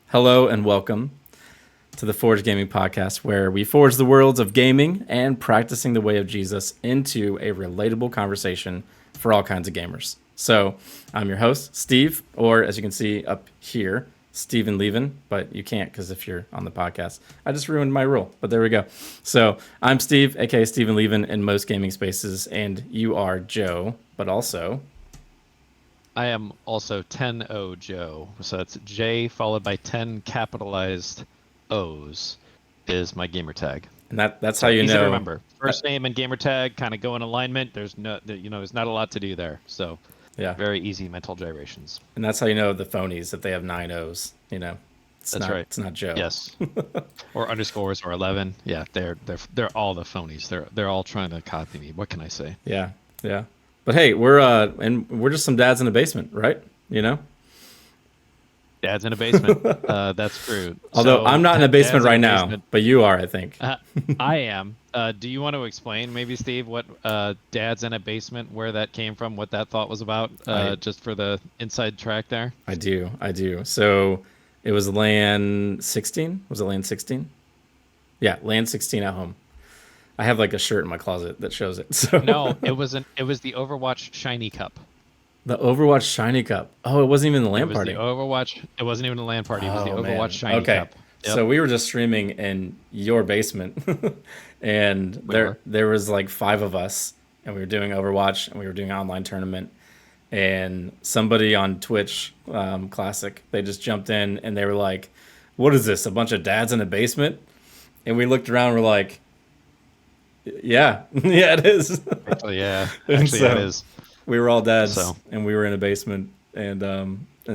Hello and welcome to the Forge Gaming Podcast, where we forge the worlds of gaming and practicing the way of Jesus into a relatable conversation for all kinds of gamers. So, I'm your host, Steve, or as you can see up here, Steven Levin, but you can't because if you're on the podcast, I just ruined my rule, but there we go. So, I'm Steve, aka Steven Levin, in most gaming spaces, and you are Joe, but also. I am also 10-O Joe. So that's J followed by 10 capitalized O's is my gamer tag. And that's how you easy know. to remember. First name and gamer tag kind of go in alignment. There's not a lot to do there. So Yeah. very easy mental gyrations. And that's how you know the phonies if they have 9 O's, That's right. It's not Joe. Yes. Or underscores or 11. Yeah, they're all the phonies. They're all trying to copy me. What can I say? Yeah. Yeah. But hey, we're just some dads in a basement, right? Dad's in a basement. That's true. Although So, I'm not in a basement dad's in right a now, basement. but you are, I think. I am. Do you want to explain, maybe, Steve, what Dad's in a basement, where that came from, what that thought was about, just for the inside track there? I do. So it was LAN 16. Was it LAN 16? Yeah, LAN 16 at home. I have like a shirt in my closet that shows it. So No, it was the Overwatch Shiny Cup. the Overwatch Shiny Cup. Oh, it wasn't even the LAN It was party. the Overwatch. It wasn't even a LAN party. It was the Oh, man. Overwatch Shiny Okay. Cup. Yep. So we were just streaming in your basement, and there was like 5 of us, and we were doing Overwatch, and we were doing an online tournament, and somebody on Twitch Classic, they just jumped in, and they were like, "What is this? A bunch of dads in a basement?" And we looked around, and we're like, "Yeah, yeah, it is." Actually, yeah. And Actually, so it is. we were all dads, So. and we were in a basement, and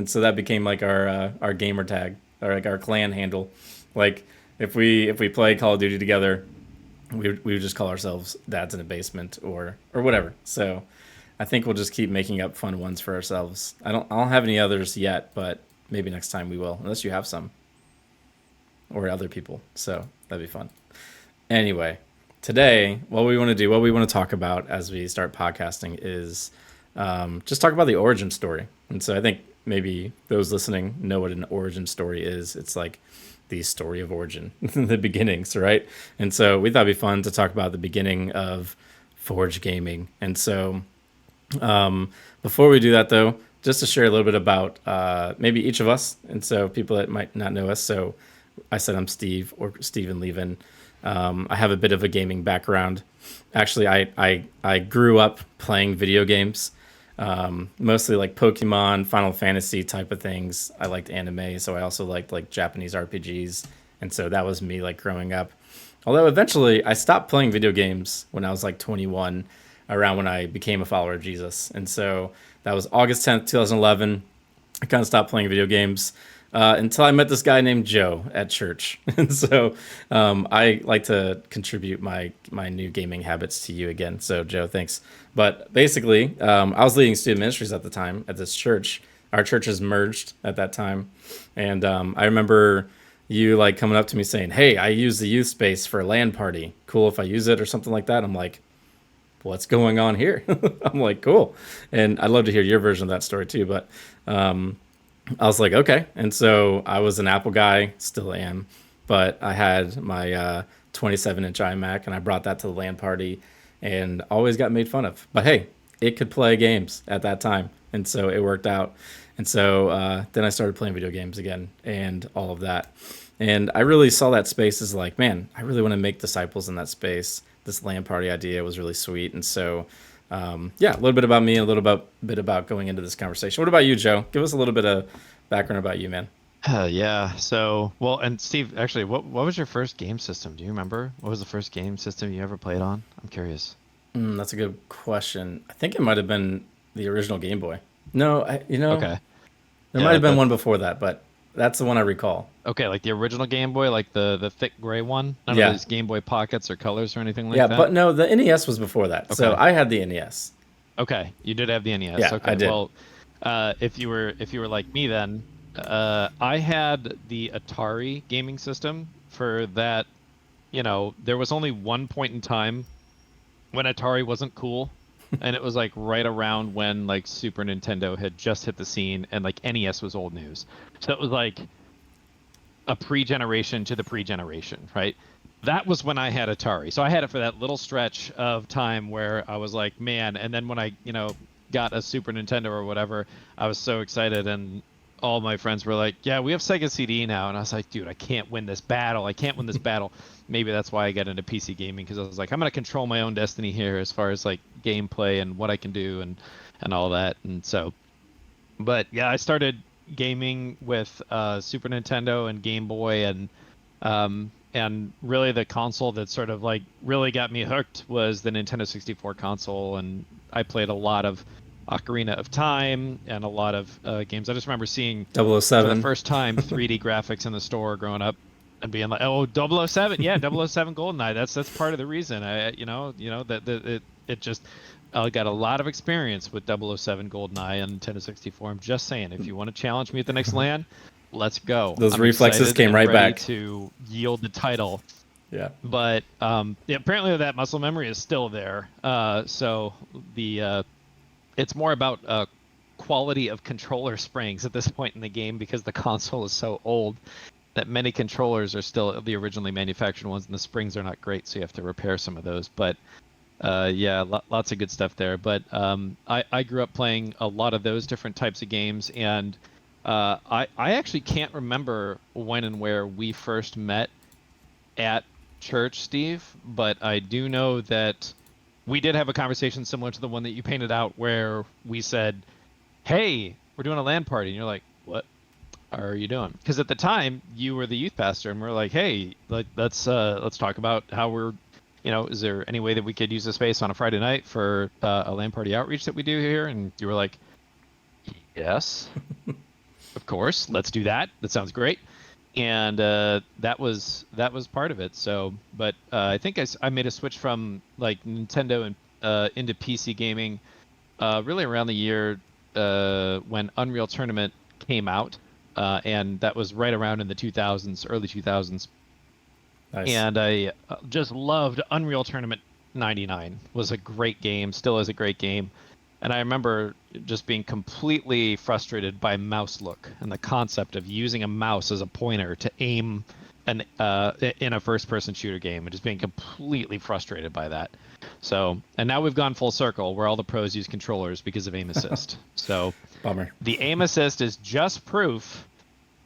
so that became like our gamer tag, or like our clan handle. Like if we play Call of Duty together, we would just call ourselves dads in a basement or whatever. So I think we'll just keep making up fun ones for ourselves. I don't have any others yet, but maybe next time we will, unless you have some or other people. So that'd be fun. Anyway, today, what we want to talk about as we start podcasting is just talk about the origin story. And so I think maybe those listening know what an origin story is. It's like the story of origin, the beginnings, right? And so we thought it'd be fun to talk about the beginning of Forge Gaming. And so before we do that, though, just to share a little bit about maybe each of us, and so people that might not know us. So I said I'm Steve, or Steven Levin. I have a bit of a gaming background. Actually, I grew up playing video games, mostly like Pokemon, Final Fantasy type of things. I liked anime, so I also liked like Japanese RPGs, and so that was me like growing up. Although eventually I stopped playing video games when I was like 21, around when I became a follower of Jesus, and so that was August 10th, 2011. I kind of stopped playing video games until I met this guy named Joe at church. And so I like to contribute my new gaming habits to you again. So, Joe, thanks. But basically, I was leading student ministries at the time at this church. Our churches merged at that time. And I remember you like coming up to me saying, "Hey, I use the youth space for a LAN party. Cool if I use it," or something like that. I'm like, "What's going on here?" I'm like, "Cool." And I'd love to hear your version of that story too. But I was like, okay. And so I was an Apple guy, still am, but I had my 27-inch iMac, and I brought that to the LAN party and always got made fun of. But hey, it could play games at that time, and so it worked out. And so then I started playing video games again and all of that. And I really saw that space as like, man, I really want to make disciples in that space. This LAN party idea was really sweet. And so yeah, a little bit about me, a little bit about going into this conversation. What about you, Joe? Give us a little bit of background about you, man. Yeah. So, well, and Steve, actually, what was your first game system? Do you remember? What was the first game system you ever played on? I'm curious. That's a good question. I think it might have been the original Game Boy. No, Okay. there Yeah, might have been one before that, but that's the one I recall. Okay, like the original Game Boy, like the thick gray one. None Yeah. of these Game Boy Pockets or Colors or anything like Yeah, that. but no, the NES was before that. So Okay. I had the NES. Okay, you did have the NES. Yeah, Okay, I did. well, if you were like me, then I had the Atari gaming system for that. There was only one point in time when Atari wasn't cool, and it was like right around when like Super Nintendo had just hit the scene, and like NES was old news. So it was like a pre-generation to the pre-generation, right? That was when I had Atari. So I had it for that little stretch of time where I was like, man, and then when I, got a Super Nintendo or whatever, I was so excited and all my friends were like, yeah, we have Sega CD now. And I was like, dude, I can't win this battle. I can't win this battle. Maybe that's why I got into PC gaming, because I was like, I'm going to control my own destiny here as far as like gameplay and what I can do and all that. And so, but yeah, I started gaming with Super Nintendo and Game Boy, and really the console that sort of like really got me hooked was the Nintendo 64 console, and I played a lot of Ocarina of Time and a lot of games. I just remember seeing Double O for the Seven. first time 3D graphics in the store growing up and being like, oh, 007, yeah, 007 GoldenEye. That's part of the reason. It just I got a lot of experience with 007 GoldenEye on Nintendo 64. I'm just saying, if you want to challenge me at the next LAN, let's go. Those I'm reflexes excited came and right ready back. to yield the title. Yeah. But yeah, apparently that muscle memory is still there. So it's more about quality of controller springs at this point in the game, because the console is so old that many controllers are still the originally manufactured ones, and the springs are not great, so you have to repair some of those. But yeah, lots of good stuff there. But I grew up playing a lot of those different types of games, and I actually can't remember when and where we first met at church, Steve, but I do know that we did have a conversation similar to the one that you painted out, where we said, hey, we're doing a LAN party. And you're like, what are you doing? Because at the time you were the youth pastor, and we're like, hey, let's talk about how we're, is there any way that we could use the space on a Friday night for a LAN party outreach that we do here? And you were like, yes, of course, let's do that. That sounds great. And that was part of it. So, but I think I made a switch from like Nintendo and into PC gaming really around the year when Unreal Tournament came out, and that was right around in the 2000s, early 2000s. Nice. And I just loved Unreal Tournament 99. Was a great game, still is a great game. And I remember just being completely frustrated by mouse look and the concept of using a mouse as a pointer to aim in a first-person shooter game, and just being completely frustrated by that. So, and now we've gone full circle where all the pros use controllers because of aim assist. So, Bummer. the aim assist is just proof.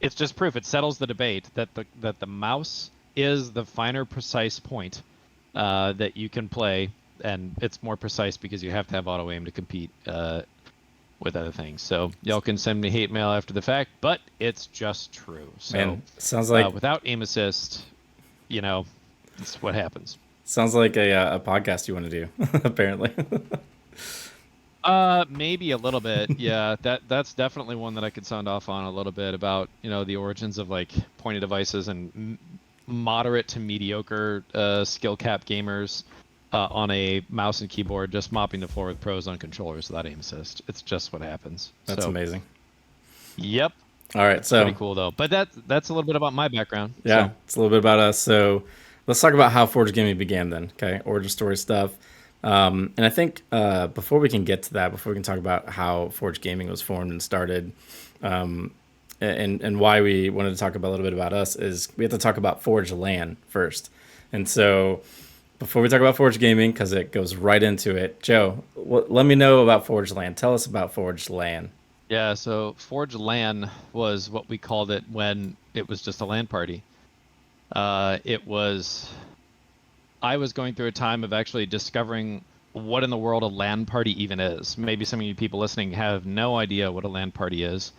It's just proof. It settles the debate that the mouse is the finer, precise point that you can play, and it's more precise because you have to have auto aim to compete with other things. So y'all can send me hate mail after the fact, but it's just true. So Man, sounds like without aim assist, it's what happens. sounds like a podcast you want to do. Apparently. Maybe a little bit. Yeah, that's definitely one that I could sound off on a little bit about, the origins of like pointed devices and moderate to mediocre skill cap gamers on a mouse and keyboard just mopping the floor with pros on controllers without aim assist. It's just what happens. That's amazing. Yep. All right, so pretty cool though. But that's a little bit about my background. Yeah, So. it's a little bit about us. So let's talk about how Forge Gaming began then. Okay, origin story stuff. And I think before we can get to that, before we can talk about how Forge Gaming was formed and started, and why we wanted to talk about a little bit about us, is we have to talk about Forge LAN first. And so before we talk about Forge Gaming, because it goes right into it, Joe, let me know about Forge LAN. Tell us about Forge LAN. Yeah, so Forge LAN was what we called it when it was just a LAN party. I was going through a time of actually discovering what in the world a LAN party even is. Maybe some of you people listening have no idea what a LAN party is.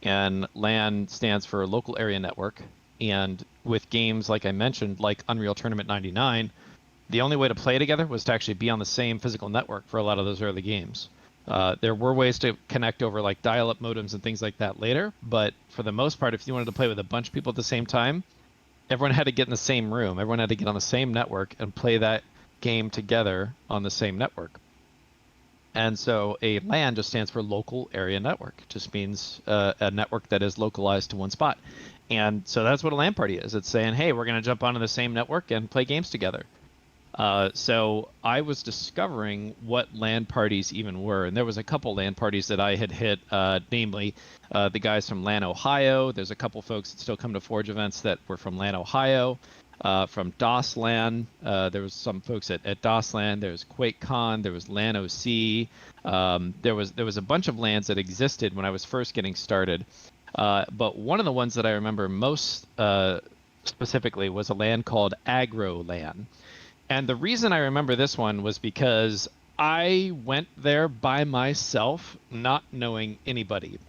And LAN stands for Local Area Network. And with games, like I mentioned, like Unreal Tournament 99, the only way to play together was to actually be on the same physical network for a lot of those early games. There were ways to connect over like dial-up modems and things like that later, but for the most part, if you wanted to play with a bunch of people at the same time, everyone had to get in the same room. Everyone had to get on the same network and play that game together on the same network. And so a LAN just stands for Local Area Network. It just means a network that is localized to one spot. And so that's what a LAN party is. It's saying, hey, we're going to jump onto the same network and play games together. So I was discovering what LAN parties even were, and there was a couple LAN parties that I had hit, namely the guys from LAN Ohio. There's a couple folks that still come to Forge events that were from LAN Ohio, from DOS LAN. There was some folks at DOS LAN. There was QuakeCon. There was LAN OC. There was a bunch of LANs that existed when I was first getting started. But one of the ones that I remember most specifically was a LAN called Agro LAN. And the reason I remember this one was because I went there by myself, not knowing anybody.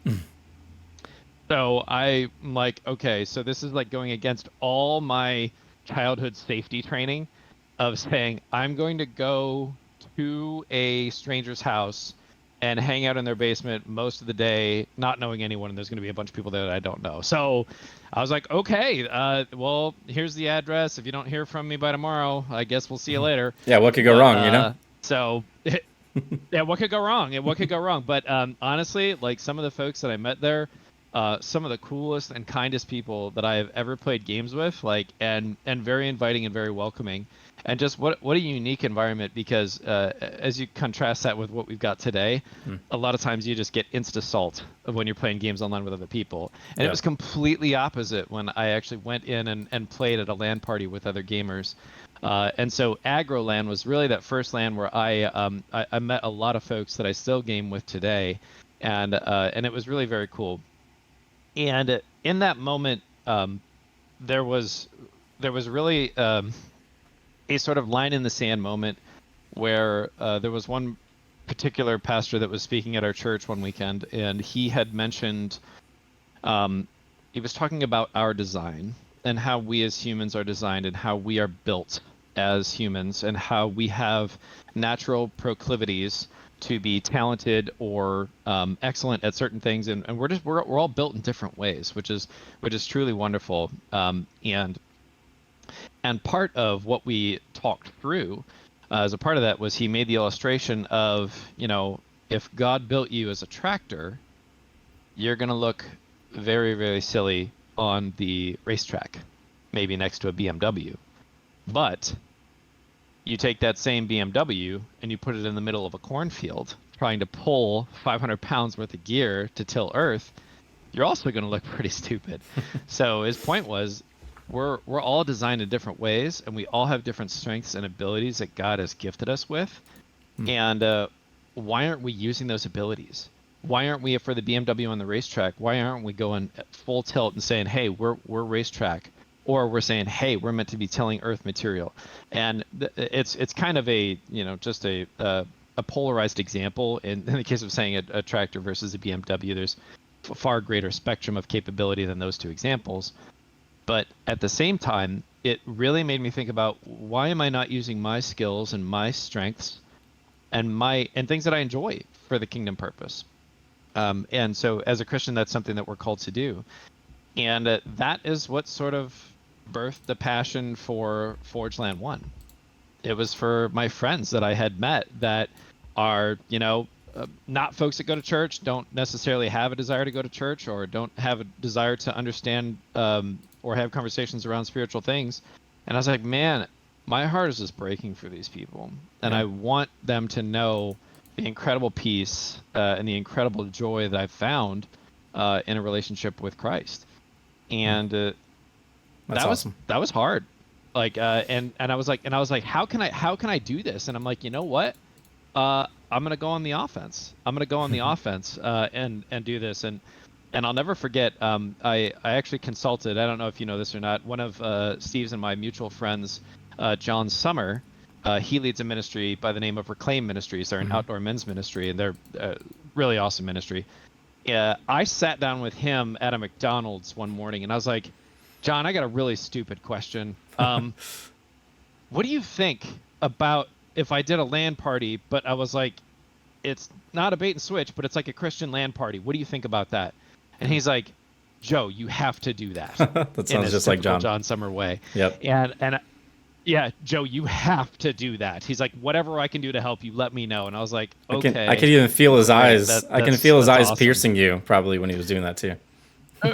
So I'm like, okay, so this is like going against all my childhood safety training of saying, I'm going to go to a stranger's house and hang out in their basement most of the day, not knowing anyone, and there's going to be a bunch of people there that I don't know. So I was like, okay, well, here's the address. If you don't hear from me by tomorrow, I guess we'll see you later. Yeah, what could go wrong, you know? So, yeah, what could go wrong? Yeah, what could go wrong? But honestly, like some of the folks that I met there, some of the coolest and kindest people that I have ever played games with, like, and very inviting and very welcoming. And just what a unique environment, because as you contrast that with what we've got today, a lot of times you just get insta-salt when you're playing games online with other people. And it was completely opposite when I actually went in and played at a LAN party with other gamers. And so Agro LAN was really that first LAN where I met a lot of folks that I still game with today, and it was really very cool. And in that moment, there was really a sort of line in the sand moment where there was one particular pastor that was speaking at our church one weekend, and he had mentioned, he was talking about our design and how we as humans are designed and how we are built as humans and how we have natural proclivities to be talented or excellent at certain things, and we're all built in different ways, which is truly wonderful. And part of what we talked through as a part of that was he made the illustration of, if God built you as a tractor, you're going to look very, very silly on the racetrack, maybe next to a BMW. But you take that same BMW and you put it in the middle of a cornfield, trying to pull 500 pounds worth of gear to till Earth, you're also going to look pretty stupid. So his point was, we're all designed in different ways, and we all have different strengths and abilities that God has gifted us with. And why aren't we using those abilities? Why aren't we, for the BMW on the racetrack, why aren't we going at full tilt and saying, hey, we're racetrack, or we're saying, hey, we're meant to be tilling Earth material? And it's kind of a, just a polarized example. In the case of saying a tractor versus a BMW, there's a far greater spectrum of capability than those two examples. But at the same time, it really made me think about, why am I not using my skills and my strengths and things that I enjoy for the kingdom purpose? And so as a Christian, that's something that we're called to do. And that is what sort of birthed the passion for Forge Land 1. It was for my friends that I had met that are, not folks that go to church, don't necessarily have a desire to go to church, or don't have a desire to understand or have conversations around spiritual things. And I was like, man, my heart is just breaking for these people. And I want them to know the incredible peace and the incredible joy that I've found in a relationship with Christ. And that awesome. was hard. Like, and I was like, how can I do this? And I'm like, you know what? I'm going to go on the offense. I'm going to go on the offense and do this. And I'll never forget, I actually consulted, I don't know if you know this or not, one of Steve's and my mutual friends, John Summer. He leads a ministry by the name of Reclaim Ministries. They're an outdoor men's ministry, and they're really awesome ministry. I sat down with him at a McDonald's one morning, and I was like, John, I got a really stupid question. What do you think about if I did a LAN party, but I was like, it's not a bait and switch, but it's like a Christian LAN party. What do you think about that? And he's like, Joe, you have to do that. That sounds just like John Summer way. Yep. And yeah, Joe, you have to do that. He's like, whatever I can do to help you, let me know. And I was like, okay. I can even feel his eyes. I can feel his eyes awesome. piercing you, probably, when he was doing that too.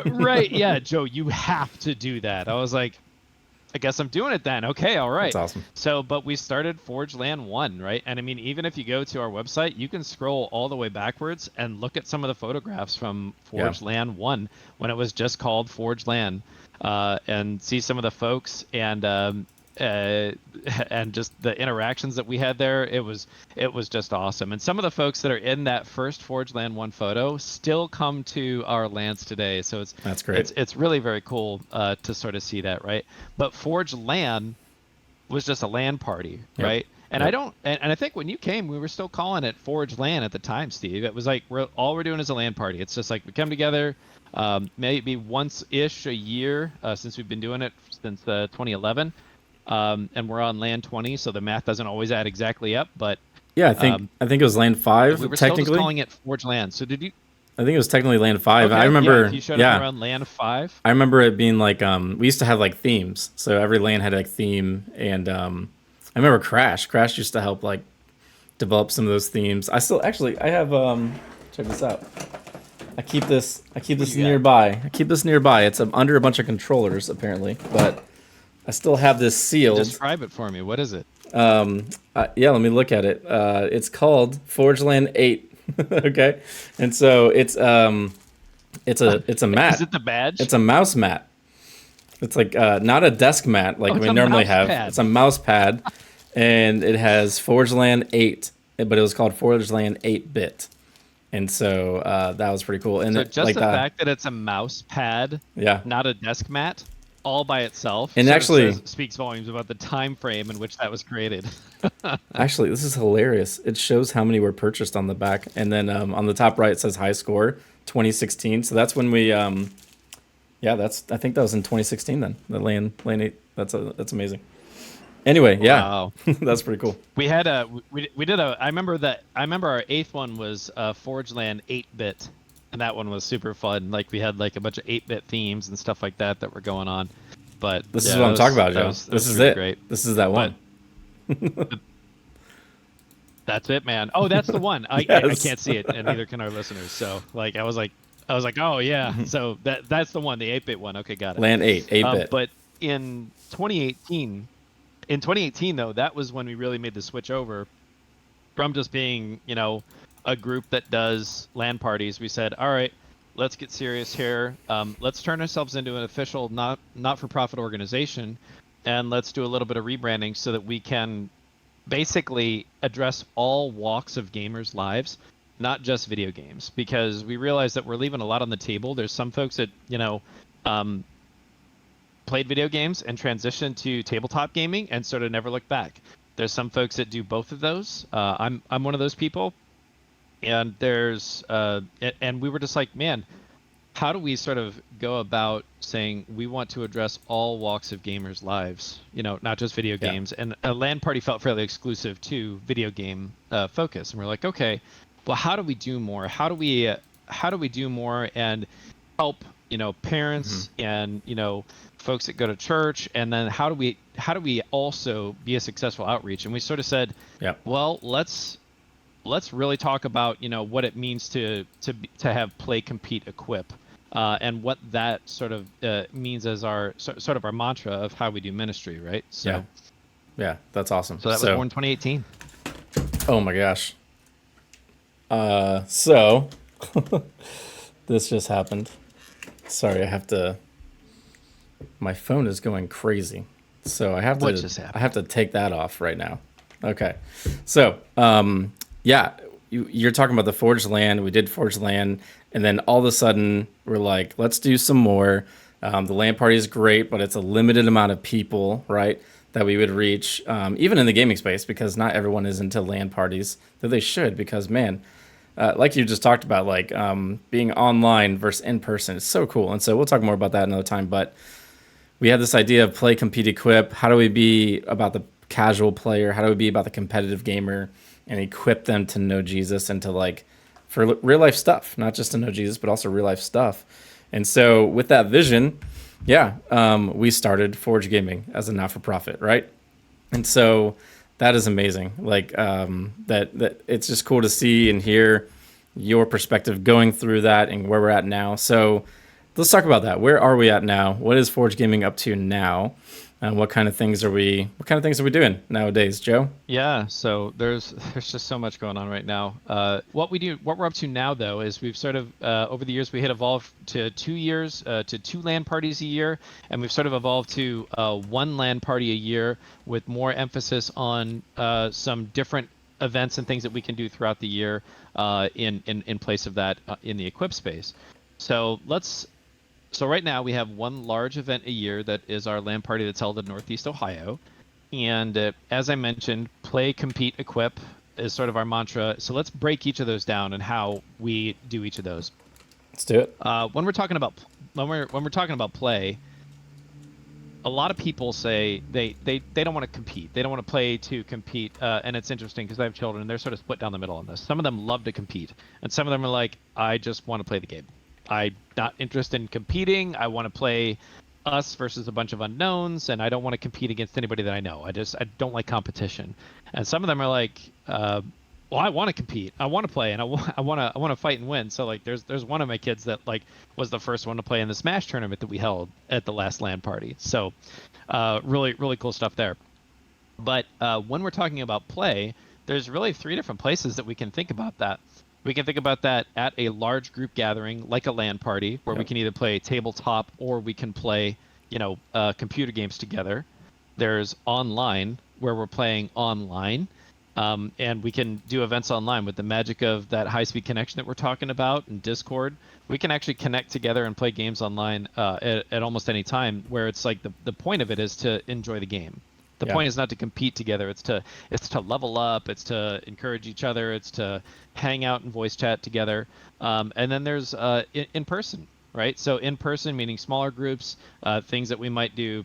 Right. Yeah, Joe, you have to do that. I was like, I guess I'm doing it then. Okay, all That's right. awesome. So, but we started Forge Land 1, right? And I mean, even if you go to our website, you can scroll all the way backwards and look at some of the photographs from Yeah. Forge Land 1 when it was just called Forge Land, and see some of the folks uh, and just the interactions that we had there. It was just awesome. And some of the folks that are in that first Forge Land 1 photo still come to our lands today. So That's great. it's really very cool to sort of see that, right? But Forge LAN was just a LAN party, Yep. right? And I Yep. don't, and I think when you came, we were still calling it Forge LAN at the time, Steve. It was like all we're doing is a LAN party. It's just like we come together, maybe once ish a year, since we've been doing it since 2011, and we're on LAN 20, so the math doesn't always add exactly up, but Yeah, um, I think it was land we 5 were still just technically. calling it Forge LAN. So did you? I think it was technically land 5. I Okay, yeah. If remember. you showed up Yeah, around LAN 5. I remember it being like we used to have like themes. So every land had a theme, and I remember Crash. Crash used to help like develop some of those themes. I still actually I have check this out. I keep What this do you got? nearby. I keep this nearby. It's under a bunch of controllers apparently, but I still have this sealed. Describe it for me. What is it? Yeah, let me look at it. It's called Forgeland 8. Okay, and so it's a Is mat. it the badge? It's a mouse mat. It's like not a desk mat like Oh, it's we a normally mouse have. pad. It's a mouse pad, and it has Forgeland 8, but it was called Forgeland 8-bit, and so that was pretty cool. And So it, just like the that, fact that it's a mouse pad, yeah. not a desk mat, all by itself, And sort actually, of speaks volumes about the time frame in which that was created. actually, this is hilarious. It shows how many were purchased on the back, and then on the top right it says high score 2016. So that's when we yeah, I think that was in 2016 then. The lane 8. That's amazing. Anyway, yeah. Wow. That's pretty cool. We had we did a I remember our eighth one was Forgeland 8-bit, and that one was super fun. Like we had like a bunch of 8-bit themes and stuff like that were going on. But This is yeah, what I'm talking about, that Joe. was, that This was is really it. great. This is that one. That's it, man. Oh, that's the one. I Yes. can't see it, and neither can our listeners. So like I was like, oh yeah. So that's the one, the 8-bit one. Okay, got it. Land 8, 8-bit. But in 2018 though, that was when we really made the switch over from just being, a group that does LAN parties. We said, all right, let's get serious here. Let's turn ourselves into an official not-for-profit organization, and let's do a little bit of rebranding so that we can basically address all walks of gamers' lives, not just video games, because we realize that we're leaving a lot on the table. There's some folks that played video games and transitioned to tabletop gaming and sort of never looked back. There's some folks that do both of those. I'm one of those people, and and we were just like, man, how do we sort of go about saying we want to address all walks of gamers' lives, not just video Yeah. games? And a LAN party felt fairly exclusive to video game focus, and we're like, okay, well, how do we do more? How do we do more and help parents and folks that go to church, and then how do we also be a successful outreach? And we sort of said, Yeah. well, let's really talk about what it means to have play, compete, equip, and what that sort of means as our sort of our mantra of how we do ministry, right? So Yeah. Yeah, that's awesome. so that was born 2018. Oh my gosh. So this just happened. Sorry, my phone is going crazy. So What just happened? I have to take that off right now. Okay. So, yeah, you're talking about the Forge Land. We did Forge Land, and then all of a sudden we're like, let's do some more. The land party is great, but it's a limited amount of people, right? That we would reach, even in the gaming space, because not everyone is into land parties. Though they should, because man, like you just talked about, like being online versus in person, it's so cool. And so we'll talk more about that another time. But we had this idea of play, compete, equip. How do we be about the casual player? How do we be about the competitive gamer and equip them to know Jesus and to like for real life stuff, not just to know Jesus, but also real life stuff. And so with that vision, yeah, we started Forge Gaming as a not-for-profit, right? And so that is amazing. Like that it's just cool to see and hear your perspective going through that and where we're at now. So let's talk about that. Where are we at now? What is Forge Gaming up to now? And what kind of things are we doing nowadays, Joe? Yeah, so there's just so much going on right now. What we're up to now though is we've sort of over the years we had evolved to 2 years to 2 LAN parties a year, and we've sort of evolved to 1 LAN party a year with more emphasis on some different events and things that we can do throughout the year in place of that in the equip space. So so right now we have one large event a year that is our LAN party that's held in Northeast Ohio. And as I mentioned, play, compete, equip is sort of our mantra. So let's break each of those down and how we do each of those. Let's do it. When we're talking about play, a lot of people say they don't want to compete. They don't want to play to compete. And it's interesting because I have children and they're sort of split down the middle on this. Some of them love to compete, and some of them are like, I just want to play the game. I'm not interested in competing. I want to play us versus a bunch of unknowns, and I don't want to compete against anybody that I know. I don't like competition. And some of them are like, well, I want to compete. I want to play, and I want to fight and win. So like, there's one of my kids that like was the first one to play in the Smash tournament that we held at the last LAN party. So, really cool stuff there. But when we're talking about play, there's really 3 different places that we can think about that. We can think about that at a large group gathering, like a LAN party, where we can either play tabletop or we can play, computer games together. There's online, where we're playing online, and we can do events online with the magic of that high-speed connection that we're talking about in Discord. We can actually connect together and play games online at almost any time, where it's like the point of it is to enjoy the game. The point is not to compete together. It's to level up. It's to encourage each other. It's to hang out and voice chat together. And then there's in person, right? So in person, meaning smaller groups, things that we might do,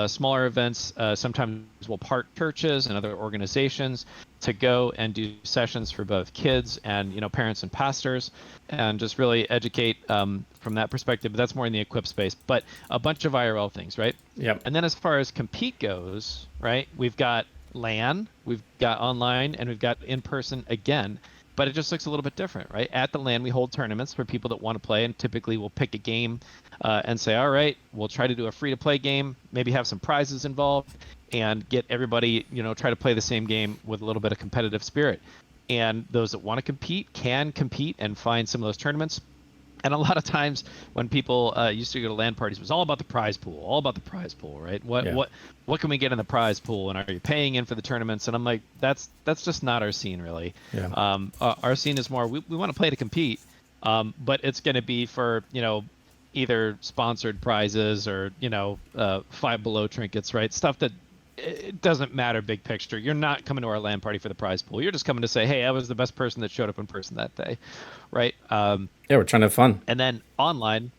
smaller events. Sometimes we'll part churches and other organizations to go and do sessions for both kids and, parents and pastors, and just really educate from that perspective. But that's more in the equip space, but a bunch of IRL things, right? Yep. And then as far as compete goes, right, we've got LAN, we've got online, and we've got in person again. But it just looks a little bit different, right? At the LAN, we hold tournaments for people that want to play, and typically we'll pick a game and say, all right, we'll try to do a free-to-play game, maybe have some prizes involved, and get everybody, try to play the same game with a little bit of competitive spirit. And those that want to compete can compete and find some of those tournaments. And a lot of times when people used to go to LAN parties, it was all about the prize pool, right? What can we get in the prize pool, and are you paying in for the tournaments? And I'm like, that's just not our scene, really. Yeah. Our scene is more we want to play to compete, but it's going to be for either sponsored prizes or Five Below trinkets, right? Stuff that it doesn't matter big picture. You're not coming to our LAN party for the prize pool. You're just coming to say, hey, I was the best person that showed up in person that day, right? Yeah, we're trying to have fun. And then online,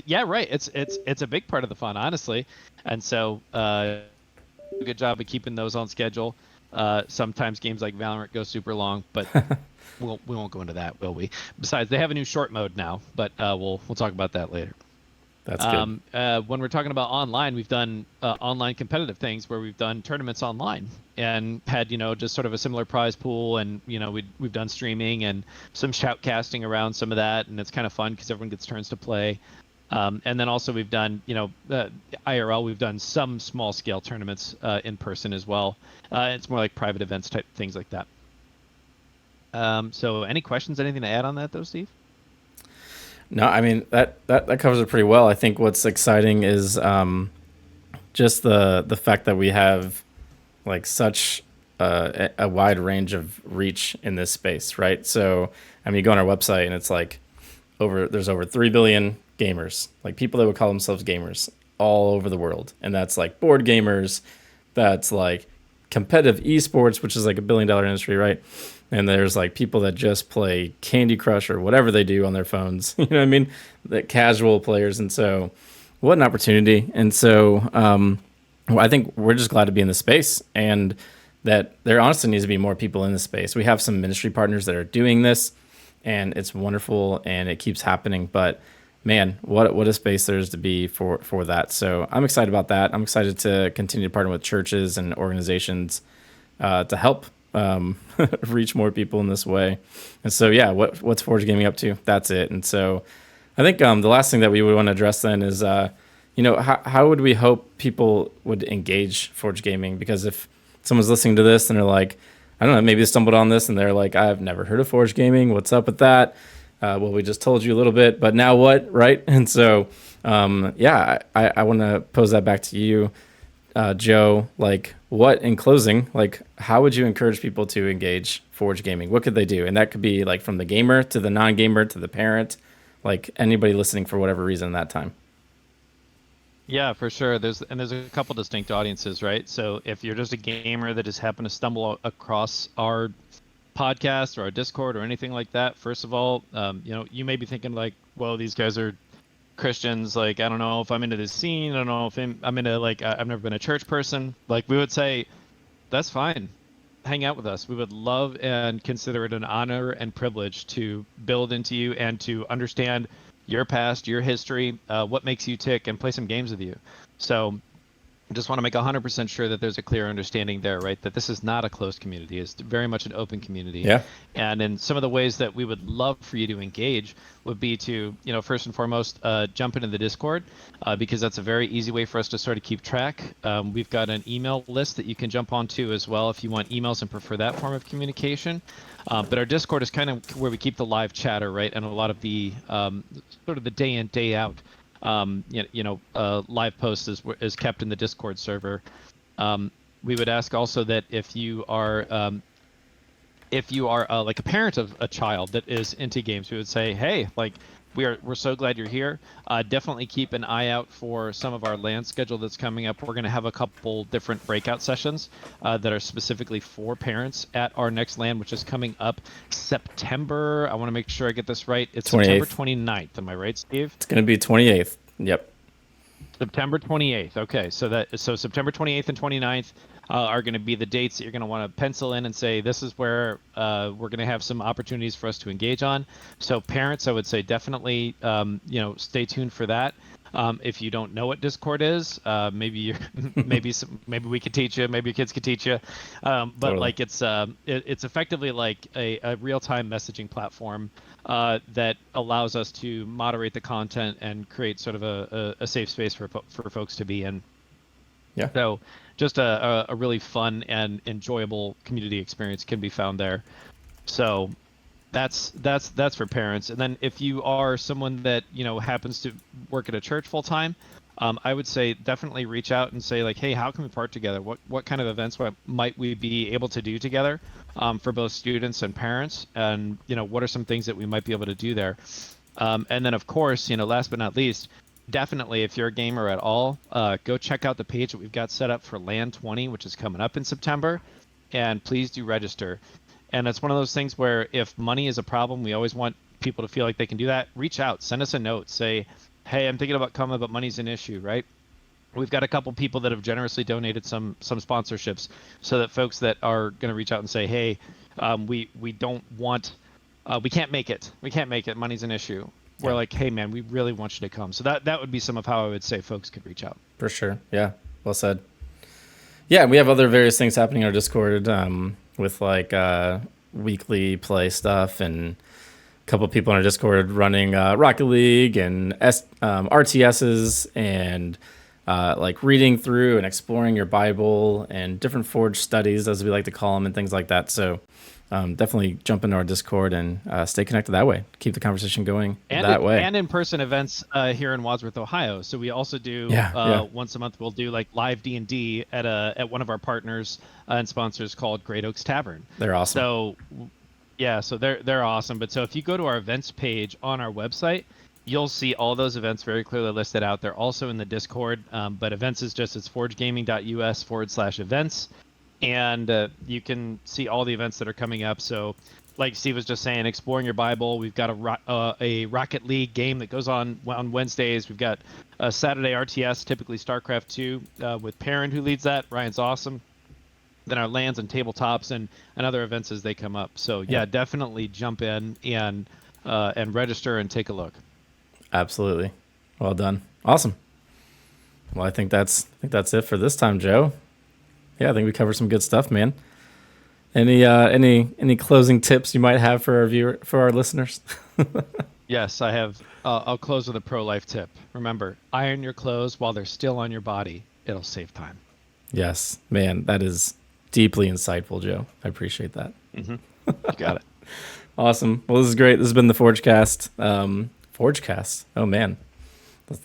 yeah, right. It's a big part of the fun, honestly. And so, good job of keeping those on schedule. Sometimes games like Valorant go super long, but we won't go into that, will we? Besides, they have a new short mode now, but we'll talk about that later. That's good. When we're talking about online, we've done online competitive things where we've done tournaments online and had just sort of a similar prize pool, and we've done streaming and some shoutcasting around some of that, and it's kind of fun because everyone gets turns to play. And then also we've done IRL. We've done some small scale tournaments in person as well. It's more like private events type things like that. So any questions? Anything to add on that though, Steve? No, I mean that covers it pretty well. I think what's exciting is just the fact that we have like such a wide range of reach in this space, right? So I mean, you go on our website and it's like there's over 3 billion gamers, like people that would call themselves gamers all over the world, and that's like board gamers, that's like competitive esports, which is like $1 billion industry, right? And there's like people that just play Candy Crush or whatever they do on their phones. You know what I mean? The casual players. And so what an opportunity. And so I think we're just glad to be in the space, and that there honestly needs to be more people in the space. We have some ministry partners that are doing this, and it's wonderful and it keeps happening. But man, what a space there is to be for that. So I'm excited about that. I'm excited to continue to partner with churches and organizations to help reach more people in this way. And so, yeah, what's Forge Gaming up to? That's it. And so I think the last thing that we would want to address then is, how would we hope people would engage Forge Gaming? Because if someone's listening to this and they're like, I don't know, maybe they stumbled on this and they're like, I've never heard of Forge Gaming. What's up with that? Well, we just told you a little bit, but now what, right? And so, I want to pose that back to you, Joe. Like, what in closing, like, how would you encourage people to engage Forge Gaming? What could they do? And that could be like from the gamer to the non-gamer to the parent, like anybody listening for whatever reason that time. Yeah, for sure. There's a couple distinct audiences, right? So if you're just a gamer that just happened to stumble across our podcast or our Discord or anything like that, first of all, you may be thinking like, well, these guys are Christians. Like, I don't know if I'm into this scene. I don't know if I'm into like I've never been a church person. Like, we would say that's fine. Hang out with us. We would love and consider it an honor and privilege to build into you and to understand your past, your history, what makes you tick, and play some games with you. So I just want to make 100% sure that there's a clear understanding there, right? That this is not a closed community. It's very much an open community. Yeah. And in some of the ways that we would love for you to engage would be to, first and foremost, jump into the Discord, because that's a very easy way for us to sort of keep track. We've got an email list that you can jump onto as well if you want emails and prefer that form of communication. But our Discord is kind of where we keep the live chatter, right? And a lot of the sort of the day in, day out live posts is kept in the Discord server. We would ask also that if you are like a parent of a child that is into games, we would say, hey, like we're so glad you're here. Definitely keep an eye out for some of our LAN schedule that's coming up. We're going to have a couple different breakout sessions that are specifically for parents at our next LAN, which is coming up September. I want to make sure I get this right. It's 28th. September 29th. Am I right, Steve? It's going to be 28th. Yep. September 28th. Okay, so September 28th and 29th are going to be the dates that you're going to want to pencil in and say this is where we're going to have some opportunities for us to engage on. So parents, I would say definitely stay tuned for that. If you don't know what Discord is, maybe you're, maybe we could teach you, maybe your kids could teach you. But totally. Like it's effectively like a real-time messaging platform that allows us to moderate the content and create sort of a safe space for folks to be in. Yeah. So just a really fun and enjoyable community experience can be found there. So that's for parents. And then if you are someone that happens to work at a church full time, I would say definitely reach out and say like, hey, how can we part together? What kind of events might we be able to do together for both students and parents? And what are some things that we might be able to do there? And then of course, last but not least, definitely if you're a gamer at all, go check out the page that we've got set up for LAN 20, which is coming up in September, and please do register. And it's one of those things where if money is a problem, we always want people to feel like they can do that. Reach out, send us a note, say, hey, I'm thinking about coming, but money's an issue, right? We've got a couple people that have generously donated some sponsorships so that folks that are going to reach out and say, hey, we don't want, we can't make it. We can't make it. Money's an issue. We're like, hey, man, we really want you to come. So that would be some of how I would say folks could reach out. For sure. Yeah. Well said. Yeah, we have other various things happening in our Discord with like weekly play stuff and a couple of people in our Discord running Rocket League and RTSs and like reading through and exploring your Bible and different Forge studies, as we like to call them, and things like that. So definitely jump into our Discord and stay connected that way. Keep the conversation going way. And in-person events here in Wadsworth, Ohio. So we also do once a month. We'll do like live D&D at one of our partners and sponsors called Great Oaks Tavern. They're awesome. So yeah, so they're awesome. But so if you go to our events page on our website, you'll see all those events very clearly listed out. They're also in the Discord. But events is just it's forgegaming.us/events. And you can see all the events that are coming up. So like Steve was just saying, exploring your Bible. We've got a Rocket League game that goes on Wednesdays. We've got a Saturday RTS, typically StarCraft 2 with Perrin, who leads that. Ryan's awesome. Then our LANs and tabletops and other events as they come up. So yeah, definitely jump in and register and take a look. Absolutely. Well done. Awesome. Well, I think that's it for this time, Joe. Yeah, I think we covered some good stuff, man. Any closing tips you might have for our listeners? Yes, I have. I'll close with a pro life tip. Remember, iron your clothes while they're still on your body. It'll save time. Yes, man, that is deeply insightful, Joe. I appreciate that. You got it. Awesome. Well, this is great. This has been the Forgecast. Forgecast. Oh man,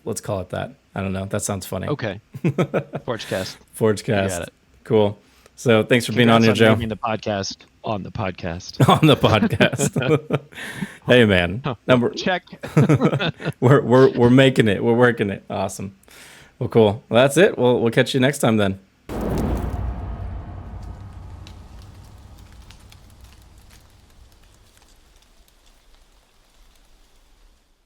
let's call it that. I don't know. That sounds funny. Okay. Forgecast. You Forgecast. got it. Cool. So thanks for being on here, Joe. Naming the podcast on the podcast. On the podcast. Hey, man. Number Check. we're making it. We're working it. Awesome. Well, cool. Well, that's it. We'll catch you next time then.